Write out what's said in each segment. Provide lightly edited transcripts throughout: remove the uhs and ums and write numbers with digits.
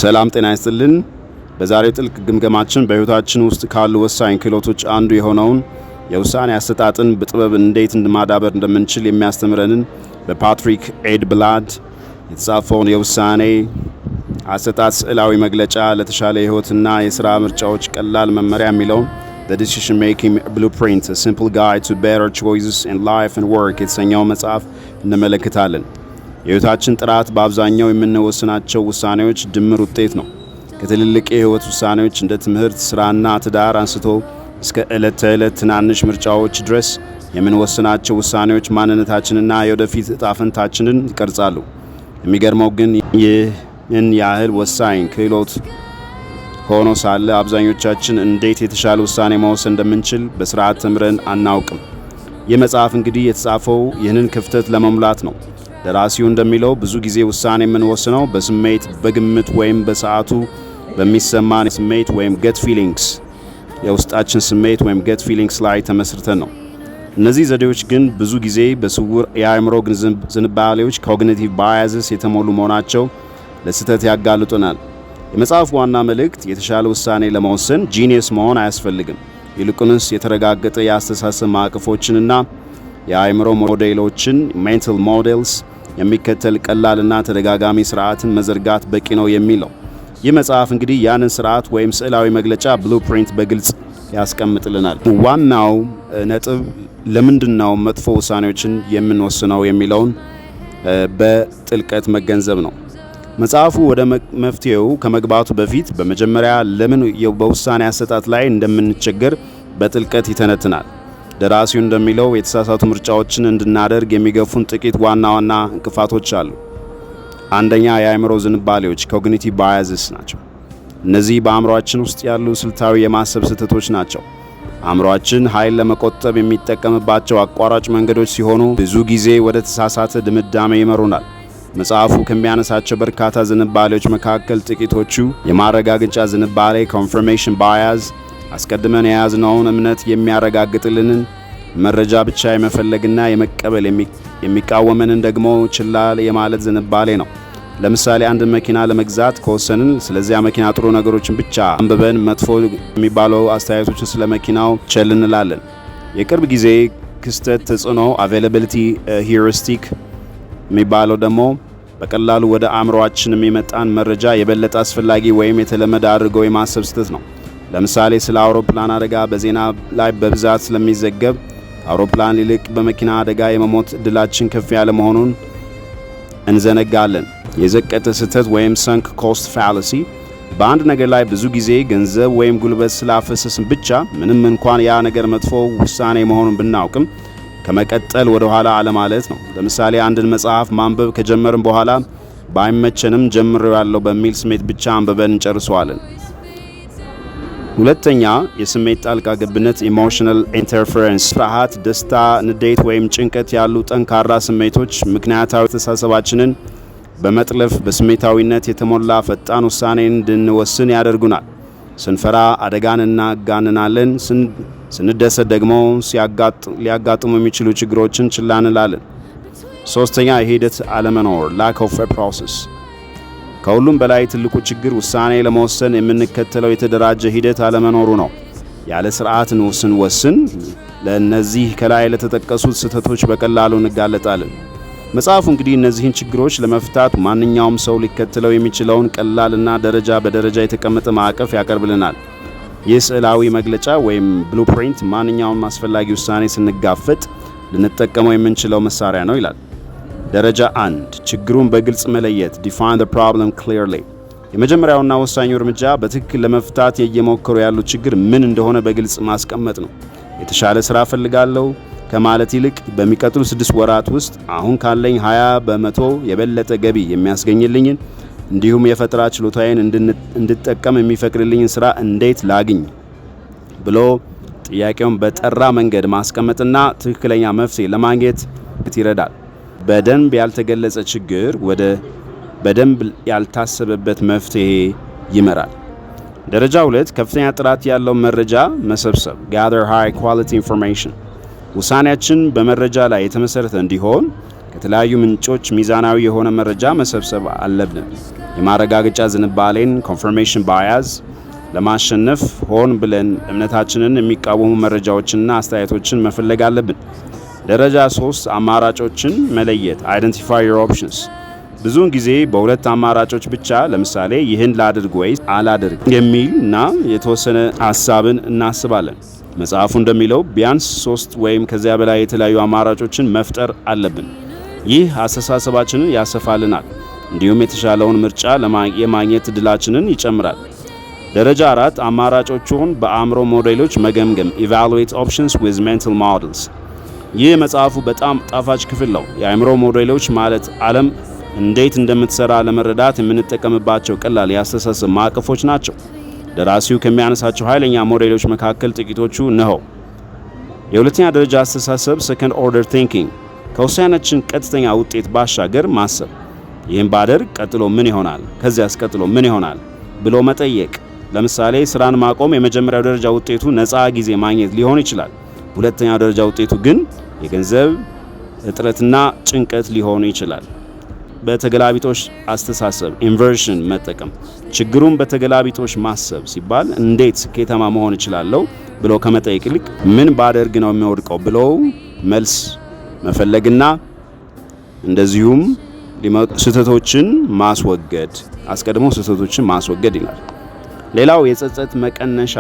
ሰላም ጤና ይስጥልን። በዛሬው ጥልቅ ግምገማችን በህይወታችን ውስጥ ካሉ ወሳኝ ክህሎቶች አንዱ የሆነውን የውሳኔ አሰጣጥን በጥበብ እንዴት ማዳበር እንደምንችል የሚያስተምረንን በፓትሪክ ኤድ ብላድ የተጻፈውን የውሳኔ አሰጣጥ ስዕላዊ መግለጫ ለተሻለ ህይወትና የሥራ ምርጫዎች ቀላል መመሪያ የሚለውን The Decision Making Blueprint: A Simple Guide to Better Choices in Life and Work የተሰኘው መጽሐፍ እንመለከታለን። የህይወታችን ጥራት በአብዛኛው የምንወስናቸው ውሳኔዎች ድምር ውጤት ነው። ከትልልቅ የህይወት ውሳኔዎች እንደ ትምህርት፣ ስራና ትዳር አንስቶ እስከ ዕለት ተዕለት ትናንሽ ምርጫዎች ድረስ የምንወስናቸው ውሳኔዎች ማንነታችንና የወደፊት ዕጣ ፈንታችንን ይቀርጻሉ። የሚገርመው ግን ይህን ያህል ወሳኝ ክህሎት ሆኖ ሳለ አብዛኞቻችን እንዴት የተሻለ ውሳኔ መወሰን እንደምንችል በስርዓት ተምረን አናውቅም። ይህ መጽሐፍ እንግዲህ የተጻፈው ይህንን ክፍተት ለመሙላት ነው። ደራሲው እንደሚለው ብዙ ጊዜ ውሳኔ የምንወስነው በስሜት፣ በግምት ወይም በሰዓቱ በሚሰማን ስሜት ወይም ገት ፊሊንግስ የውስጣችን ስሜት ወይም ገት ፊሊንግስ ላይ ተመስርተን ነው። እነዚህ ዘዴዎች ግን ብዙ ጊዜ በስውር የአእምሮ ዝንባሌዎች ኮግኒቲቭ ባያዝስ የተሞሉ መሆናቸው ለስህተት ያጋልጡናል። የመጽሐፉ ዋና መልእክት የተሻለ ውሳኔ ለመወሰን ጂኒየስ መሆን አያስፈልግም። ይልቁንስ የተረጋገጠ የአስተሳሰብ ማዕቀፎችንና የአእምሮ ሞዴሎችን ሜንታል ሞዴልስ የሚከተል ቀላልና ተደጋጋሚ ስርዓትን መዘርጋት በቂ ነው የሚለው ይህ መጽሐፍ እንግዲህ ያንን ስርዓት ወይም ስዕላዊ መግለጫ ብሉፕሪንት በግልጽ ያስቀምጥልናል። ዋናው ነጥብ ለምንድነው መጥፎ ውሳኔዎችን የምንወስነው የሚለውን በጥልቀት መገንዘብ ነው። መጽሐፉ ወደ መፍትሄው ከመግባቱ በፊት በመጀመሪያ ለምን በውሳኔ አሰጣጥ ላይ እንደምንቸገር በጥልቀት ይተነትናል። ደራሲው እንደሚለው የተሳሳቱ ምርጫዎችን እንድናደርግ የሚገፉን ጥቂት ዋና ዋና እንቅፋቶች አሉ። አንደኛ የአእምሮ ዝንባሌዎች ኮግኒቲቭ ባያዝስ ናቸው። እነዚህ በአእምሮአችን ውስጥ ያሉ ስልታዊ የማሰብ ስህተቶች ናቸው። አእምሮአችን ኃይል ለመቆጠብ የሚጠቀምባቸው አቋራጭ መንገዶች ሲሆኑ ብዙ ጊዜ ወደ ተሳሳተ ድምዳሜ ይመሩናል። መጽሐፉ ከሚያነሳቸው በርካታ ዝንባሌዎች መካከል ጥቂቶቹ የማረጋገጫ ዝንባሌ ኮንፈርሜሽን ባያዝ፣ አስቀድመን የያዝነውን እምነት የሚያረጋግጥልንን መረጃ ብቻ የመፈለግና የመቀበል የሚቃወመንን ደግሞ ችላ የማለት ዝንባሌ ነው። ለምሳሌ አንድ መኪና ለመግዛት ከወሰንን ስለዚያ መኪና ጥሩ ነገሮችን ብቻ አንብበን መጥፎ የሚባለው አስተያየቶችን ስለ መኪናው ቸል እንላለን። የቅርብ ጊዜ ክስተት ተጽዕኖ አቬይላቢሊቲ ሂውሪስቲክ የሚባለው ደግሞ በቀላሉ ወደ አእምሮአችን የሚመጣን መረጃ የበለጠ አስፈላጊ ወይም የተለመደ አድርገው የማሰብ ስህተት ነው። ለምሳሌ ስለ አውሮፕላን አደጋ በዜና ላይ በብዛት ስለሚዘገብ አውሮፕላን ይልቅ በመኪና አደጋ የመሞት እድላችን ከፍ ያለ መሆኑን እንዘነጋለን። የዘቀጠ ስህተት ወይም ሰንክ ኮስት ፋላሲ በአንድ ነገር ላይ ብዙ ጊዜ ገንዘብ ወይም ጉልበት ስላፈሰስን ብቻ ምንም እንኳን ያ ነገር መጥፎ ውሳኔ መሆኑን ብናውቅም ከመቀጠል ወደ ኋላ አለማለት ነው። ለምሳሌ አንድን መጽሐፍ ማንበብ ከጀመርን በኋላ ባይመቸንም ጀምሬዋለሁ በሚል ስሜት ብቻ አንብበን እንጨርሰዋለን። ሁለተኛ የስሜት ጣልቃ ገብነት ኢሞሽናል ኢንተርፌረንስ፣ ፍርሃት፣ ደስታ፣ ንዴት ወይም ጭንቀት ያሉ ጠንካራ ስሜቶች ምክንያታዊ አስተሳሰባችንን በመጥለፍ በስሜታዊነት የተሞላ ፈጣን ውሳኔን እንድንወስን ያደርጉናል። ስንፈራ አደጋን እናጋንናለን። ስንደሰት ደግሞ ሊያጋጥሙ የሚችሉ ችግሮችን ችላ እንላለን። ሶስተኛ የሂደት አለመኖር lack of a process። ከሁሉም በላይ ትልቁ ችግር ውሳኔ ለመወሰን የምንከተለው የተደራጀ ሂደት አለመኖሩ ነው። ያለ ስርዓት ስንወስን ለእነዚህ ከላይ ለተጠቀሱት ስህተቶች በቀላሉ እንጋለጣለን። መጽሐፉ እንግዲህ እነዚህን ችግሮች ለመፍታት ማንኛውም ሰው ሊከተለው የሚችለውን ቀላልና ደረጃ በደረጃ የተቀመጠ ማዕቀፍ ያቀርብልናል። ይህ ስዕላዊ መግለጫ ወይም ብሉፕሪንት ማንኛውም አስፈላጊ ውሳኔ ስንጋፈጥ ልንጠቀመው የምንችለው መሳሪያ ነው ይላል። ደረጃ 1 ችግሩን በግልጽ መለየት define the problem clearly። የመጀመሪያውና ወሳኙ እርምጃ በትክክል ለመፍታት እየሞከሩ ያሉት ችግር ምን እንደሆነ በግልጽ ማስቀመጥ ነው። የተሻለ ስራ ፈልጋለሁ ከማለት ይልቅ በሚቀጥሉ 6 ወራት ውስጥ አሁን ካለኝ 20% የበለጠ ገቢ የሚያስገኝልኝን እንዲሁም የፈጠራ ችሎታዬን እንድጠቀም የሚፈቅድልኝን ስራ እንዴት ላግኝ ብሎ ጥያቄውን በጠራ መንገድ ማስቀመጥና ትክክለኛ መፍትሄ ለማግኘት ይረዳል። በደንብ ያልተገለጸ ችግር ወደ በደንብ ያልታሰበበት መፍትሄ ይመራል። ደረጃ 2 ከፍተኛ ጥራት ያለው መረጃ መሰብሰብ gather high quality information። ውሳኔያችን በመረጃ ላይ የተመሰረተ እንዲሆን ከተለያዩ ምንጮች ሚዛናዊ የሆነ መረጃ መሰብሰብ አለብን። የማረጋገጫ ዝንባሌን ኮንፈርሜሽን ባያዝ ለማሸነፍ ሆን ብለን እምነታችንን የሚቃወሙ መረጃዎችንና አስተያየቶችን መፈለግ አለብን። ደረጃ 3 አማራጮችን መለየት identify your options። ብዙውን ጊዜ በሁለት አማራጮች ብቻ ለምሳሌ ይህን ላድርግ ወይስ አላድርግ የሚልና የተወሰነ ሐሳብን እናስባለን። መጽሐፉ እንደሚለው ቢያንስ 3 ወይም ከዚያ በላይ የተለያዩ አማራጮችን መፍጠር አለብን። ይህ አስተሳሰባችንን ያሰፋልናል፣ እንዲሁም የተሻለውን ምርጫ የማግኘት እድላችንን ይጨምራል። ደረጃ 4 አማራጮቹን በአእምሮ ሞዴሎች መገምገም evaluate options with mental models። ይህ መጽሐፉ በጣም ጣፋጭ ክፍል ነው። የአእምሮ ሞዴሎች ማለት ዓለም እንዴት እንደምትሰራ ለመረዳት የምንጠቀምባቸው ቀላል የአስተሳሰብ ማዕቀፎች ናቸው። ደራሲው ከሚያነሳቸው ኃይለኛ ሞዴሎች መካከል ጥቂቶቹ ነው። የሁለተኛ ደረጃ አስተሳሰብ second order thinking ከውሳኔያችን ቀጥተኛ ውጤት ባሻገር ማሰብ። ይህን ባደርግ ቀጥሎ ምን ይሆናል? ከዚያስ ቀጥሎ ምን ይሆናል ብሎ መጠየቅ። ለምሳሌ ስራን ማቆም የመጀመሪያው ደረጃ ውጤቱ ነፃ ጊዜ ማግኘት ሊሆን ይችላል። ሁለተኛው ደረጃ ውጤቱ ግን የገንዘብ እጥረትና ጭንቀት ሊሆን ይችላል። በተገላቢጦሽ አስተሳሰብ ኢንቨርሽን መጠቀም። ችግሩን በተገላቢጦሽ ማሰብ ሲባል እንዴት ስኬታማ መሆን እችላለሁ ብሎ ከመጠየቅ ይልቅ ምን ባደርግ ነው የሚወድቀው ብሎ መልስ መፈለግና እንደዚሁም ስህተቶችን ማስወገድ፣ አስቀድሞ ስህተቶችን ማስወገድ ይላል። ሌላው የጸጸት መቀነሻ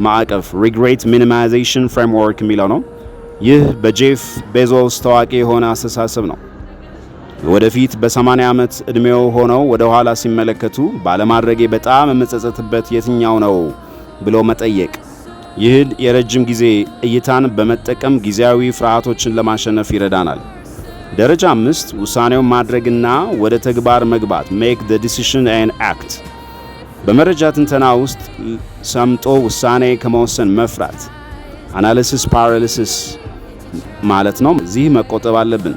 ማዕቀፍ regret minimization framework የሚለው ነው። ይህ በጄፍ ቤዞስ ታዋቂ የሆነ አስተሳሰብ ነው። ወደፊት በ80 ዓመት ዕድሜው ሆነው ወደ ኋላ ሲመለከቱ ባለማድረጌ በጣም የምጸጸትበት የትኛው ነው ብሎ መጠየቅ። ይህ የረጅም ጊዜ እይታን በመጠቀም ጊዜያዊ ፍርሃቶችን ለማሸነፍ ይረዳናል። ደረጃ 5 ውሳኔውን ማድረግና ወደ ተግባር መግባት make the decision and act። በመረጃ ትንተና ውስጥ ሰምጦ ውሳኔ ከመወሰን መፍራት አናሊሲስ ፓራሊሲስ ማለት ነው። እዚህ መቆጠብ አለብን።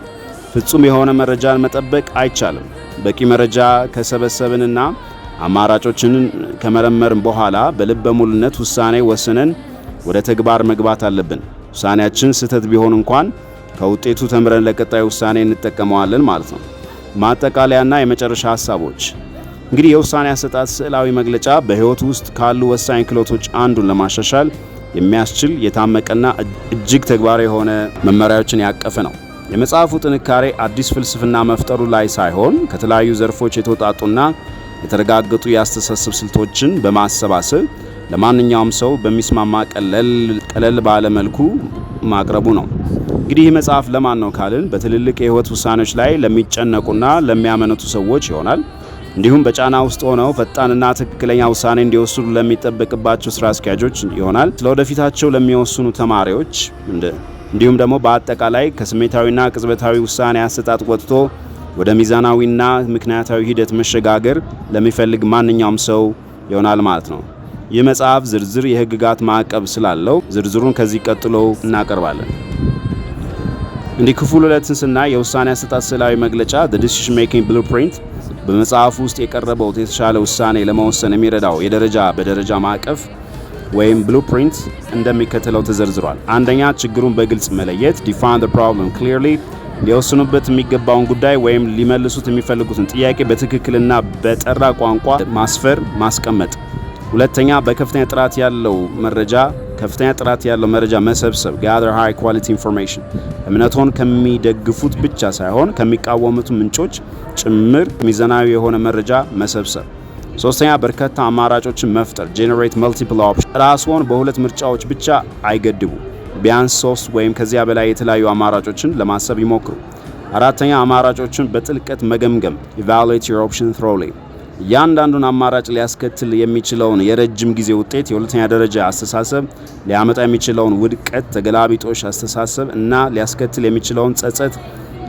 ፍጹም የሆነ መረጃን መጠበቅ አይቻልም። በቂ መረጃ ከሰበሰብንና አማራጮችን ከመረመርን በኋላ በልበ ሙሉነት ውሳኔ ወስነን ወደ ተግባር መግባት አለብን። ውሳኔያችን ስህተት ቢሆን እንኳን ከውጤቱ ተምረን ለቀጣይ ውሳኔ እንጠቀመዋለን ማለት ነው። ማጠቃለያና የመጨረሻ ሀሳቦች። እንግዲህ የውሳኔ አሰጣጥ ስዕላዊ መግለጫ በሕይወት ውስጥ ካሉ ወሳኝ ክህሎቶች አንዱን ለማሻሻል የሚያስችል የታመቀና እጅግ ተግባራዊ የሆነ መመሪያዎችን ያቀፈ ነው። የመጽሐፉ ጥንካሬ አዲስ ፍልስፍና መፍጠሩ ላይ ሳይሆን ከተለያዩ ዘርፎች የተውጣጡና የተረጋገጡ የአስተሳሰብ ስልቶችን በማሰባሰብ ለማንኛውም ሰው በሚስማማ ቀለል ባለ መልኩ ማቅረቡ ነው። እንግዲህ ይህ መጽሐፍ ለማን ነው ካልን በትልልቅ የህይወት ውሳኔዎች ላይ ለሚጨነቁና ለሚያመነቱ ሰዎች ይሆናል። እንዲሁም በጫና ውስጥ ሆነው ፈጣንና ትክክለኛ ውሳኔ እንዲወስኑ ለሚጠበቅባቸው ስራ አስኪያጆች ይሆናል። ስለወደፊታቸው ለሚወስኑ ተማሪዎች እንዲሁም ደግሞ በአጠቃላይ ከስሜታዊና ቅጽበታዊ ውሳኔ አሰጣጥ ወጥቶ ወደ ሚዛናዊና ምክንያታዊ ሂደት መሸጋገር ለሚፈልግ ማንኛውም ሰው ይሆናል ማለት ነው። ይህ መጽሐፍ ዝርዝር የህግጋት ማዕቀብ ስላለው ዝርዝሩን ከዚህ ቀጥሎ እናቀርባለን። እንዲህ ክፍል 2ን ስናይ የውሳኔ አሰጣጥ ስዕላዊ መግለጫ the decision making blueprint በመጽሐፉ ውስጥ የቀረበው የተሻለ ውሳኔ ለመወሰን የሚረዳው የደረጃ በደረጃ ማዕቀፍ ወይም ብሉፕሪንት እንደሚከተለው ተዘርዝሯል። አንደኛ፣ ችግሩን በግልጽ መለየት define the problem clearly ሊወስኑበት የሚገባውን ጉዳይ ወይም ሊመልሱት የሚፈልጉትን ጥያቄ በትክክልና በጠራ ቋንቋ ማስቀመጥ። ሁለተኛ፣ ከፍተኛ ጥራት ያለው መረጃ መሰብሰብ gather high quality information እምነቶን ከሚደግፉት ብቻ ሳይሆን ከሚቃወሙት ምንጮች ጭምር ሚዛናዊ የሆነ መረጃ መሰብሰብ። ሶስተኛ፣ በርካታ አማራጮችን መፍጠር generate multiple options ራስዎን በሁለት ምርጫዎች ብቻ አይገድቡ። ቢያንስ 3 ወይም ከዚያ በላይ የተለያዩ አማራጮችን ለማሰብ ይሞክሩ። አራተኛ፣ አማራጮችን በጥልቀት መገምገም evaluate your option thoroughly እያንዳንዱን አማራጭ ሊያስከትል የሚችለውን የረጅም ጊዜ ውጤት፣ የሁለተኛ ደረጃ አስተሳሰብ ሊያመጣ የሚችለውን ውድቀት፣ ተገላቢጦሽ አስተሳሰብ እና ሊያስከትል የሚችለውን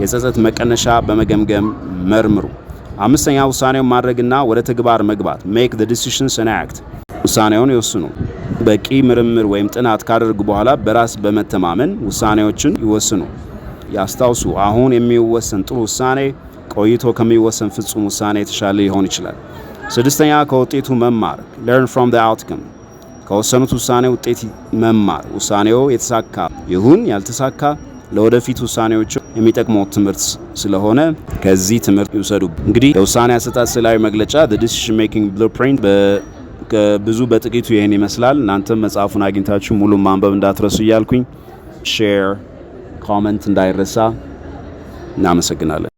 የጸጸት መቀነሻ በመገምገም መርምሩ። አምስተኛ፣ ውሳኔውን ማድረግና ወደ ተግባር መግባት make the decisions and act ውሳኔውን ይወስኑ። በቂ ምርምር ወይም ጥናት ካደረጉ በኋላ በራስ በመተማመን ውሳኔዎችን ይወስኑ። ያስታውሱ፣ አሁን የሚወሰን ጥሩ ውሳኔ ቆይቶ ከሚወሰን ፍጹም ውሳኔ የተሻለ ሊሆን ይችላል። ስድስተኛ፣ ከውጤቱ መማር learn from the outcome ከወሰኑት ውሳኔ ውጤት መማር። ውሳኔው የተሳካ ይሁን ያልተሳካ ለወደፊት ውሳኔዎች የሚጠቅመው ትምህርት ስለሆነ ከዚህ ትምህርት ይውሰዱ። እንግዲህ የውሳኔ አሰጣጥ ስላዊ መግለጫ the decision making blueprint ብዙ በጥቂቱ ይሄን ይመስላል። እናንተም መጽሐፉን አግኝታችሁ ሙሉ ማንበብ እንዳትረሱ እያልኩኝ ሼር ኮሜንት እንዳይረሳ። እናመሰግናለን።